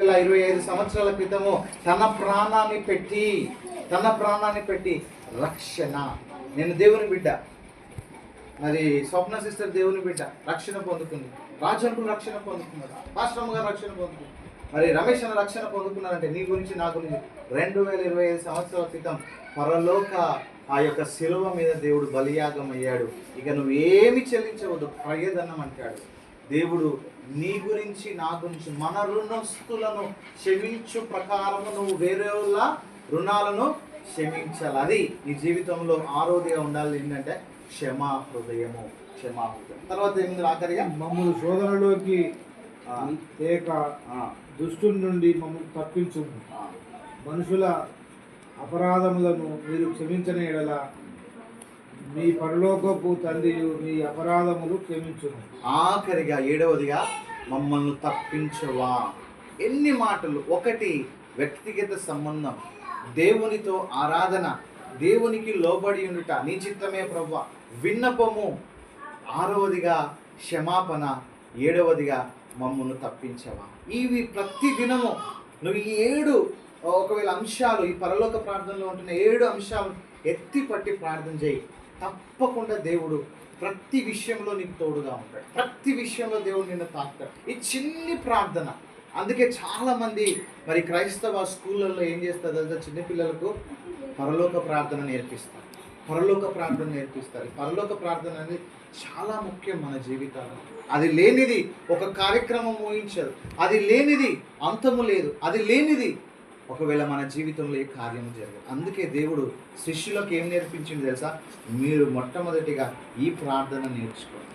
25 సంవత్సరాల క్రితము తన ప్రాణాన్ని పెట్టి రక్షణ. నేను దేవుని బిడ్డ, మరి స్వప్న సిస్టర్ దేవుని బిడ్డ రక్షణ పొందుకుంది, రాజంకులు రక్షణ పొందుకున్నారు, పాస్టమ్ గారు రక్షణ పొందుకున్నారు, మరి రమేష్ అన్న రక్షణ పొందుకున్నారంటే నీ గురించి నా గురించి 2025 సంవత్సరాల క్రితం పరలోక ఆ యొక్క శిలువ మీద దేవుడు బలియాగం అయ్యాడు. ఇక నువ్వేమి చెల్లించవద్దు, ప్రయదనం అంటాడు దేవుడు. నీ గురించి నా గురించి మన రుణస్తులను క్షమించు ప్రకారము నువ్వు వేరే వాళ్ళ రుణాలను క్షమించాలి. అది నీ జీవితంలో ఆరోగ్యంగా ఉండాలి. ఏంటంటే క్షమా హృదయం. తర్వాత ఏముంది ఆఖరిగా, మమ్మల్ని శోధనలోకి దుష్టుల నుండి మమ్మల్ని తప్పించు, మనుషుల అపరాధములను మీరు క్షమించిన ఎడల మీ పరలోకపు తండ్రి మీ అపరాధములు క్షమించును. ఆఖరిగా 7వదిగా మమ్మల్ని తప్పించవా. ఎన్ని మాటలు! ఒకటి వ్యక్తిగత సంబంధం, దేవునితో ఆరాధన, దేవునికి లోబడి ఉండుట, నీ చిత్తమే ప్రభువా, విన్నపము, 6వదిగా క్షమాపణ, 7వదిగా మమ్మల్ని తప్పించవా. ఇవి ప్రతి దినము నువ్వు ఈ 7 ఒకవేళ అంశాలు ఈ పరలోక ప్రార్థనలో ఉంటున్న 7 అంశాలు ఎత్తి పట్టి ప్రార్థన చేయి. తప్పకుండా దేవుడు ప్రతి విషయంలో నీకు తోడుగా ఉంటాడు. ప్రతి విషయంలో దేవుడు నిన్ను తాకుతాడు. ఈ చిన్ని ప్రార్థన. అందుకే చాలామంది మరి క్రైస్తవ స్కూళ్ళల్లో ఏం చేస్తారు తెలుసా, చిన్నపిల్లలకు పరలోక ప్రార్థన నేర్పిస్తారు. పరలోక ప్రార్థన అనేది చాలా ముఖ్యం మన జీవితాల్లో. అది లేనిది ఒక కార్యక్రమం ఊహించదు, అది లేనిది అంతము లేదు, అది లేనిది ఒకవేళ మన జీవితంలో ఏ కార్యము జరగదు. అందుకే దేవుడు శిష్యులకు ఏం నేర్పించింది తెలుసా, మీరు మొట్టమొదటిగా ఈ ప్రార్థన నేర్చుకోండి.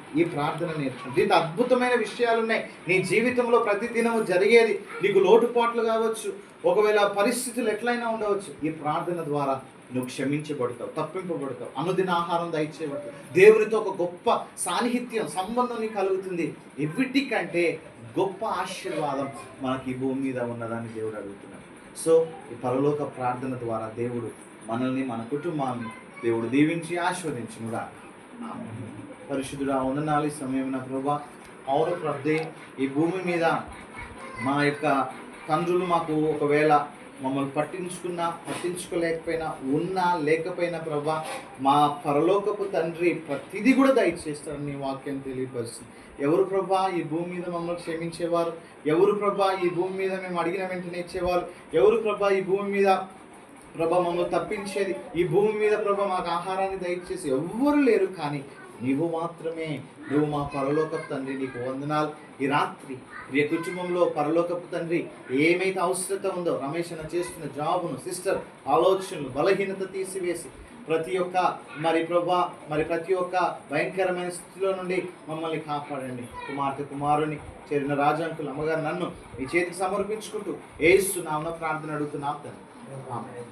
దీంట్లో అద్భుతమైన విషయాలు ఉన్నాయి. నీ జీవితంలో ప్రతిదినము జరిగేది, నీకు లోటుపాట్లు కావచ్చు, ఒకవేళ పరిస్థితులు ఎట్లయినా ఉండవచ్చు, ఈ ప్రార్థన ద్వారా నువ్వు క్షమించబడతావు, తప్పింపబడతావు, అనుదిన ఆహారం దయచేయబడతావు, దేవునితో ఒక గొప్ప సాన్నిహిత్యం సంబంధం నీకు కలుగుతుంది. ఎవిటికంటే గొప్ప ఆశీర్వాదం మనకి ఈ భూమి మీద ఉన్నదాన్ని దేవుడు అడుగుతున్నాడు. సో ఈ పరలోక ప్రార్థన ద్వారా దేవుడు మనల్ని, మన కుటుంబాన్ని దేవుడు దీవించి ఆశీర్వదించునుగా. పరిశుద్ధుడా, వందనాలు. ఈ సమయం నా ప్రభువా, అవును ప్రభువే, ఈ భూమి మీద మా యొక్క తండ్రులు మాకు ఒకవేళ మమ్మల్ని పట్టించుకోలేకపోయినా, ఉన్నా లేకపోయినా ప్రభా, మా పరలోకపు తండ్రి ప్రతిదీ కూడా దయచేస్తారని నీ వాక్యం తెలియపరుస్తుంది. ఎవరు ప్రభా ఈ భూమి మీద మమ్మల్ని క్షమించేవారు? ఎవరు ప్రభా ఈ భూమి మీద మేము అడిగిన వెంటనే ఇచ్చేవారు? ఎవరు ప్రభా ఈ భూమి మీద ప్రభా మమ్మల్ని తప్పించేది? ఈ భూమి మీద ప్రభా మాకు ఆహారాన్ని దయచేసి ఎవ్వరు లేరు, కానీ నీవు మాత్రమే. నువ్వు మా పరలోకపు తండ్రి, నీకు వందనాలు. ఈ రాత్రి ప్రియ కుటుంబంలో పరలోకపు తండ్రి ఏమైతే అవసరత ఉందో, రమేష్ అన్న చేస్తున్న జాబును, సిస్టర్ ఆలోచనలు, బలహీనత తీసివేసి ప్రతి ఒక్క ప్రతి ఒక్క భయంకరమైన స్థితిలో నుండి మమ్మల్ని కాపాడండి. కుమారుని చేరిన రాజంకులు అమ్మగారు నన్ను మీ చేతికి సమర్పించుకుంటూ యేసు నామమున ప్రార్థన అడుగుతున్నాం తండ్రి. ఆమేన్.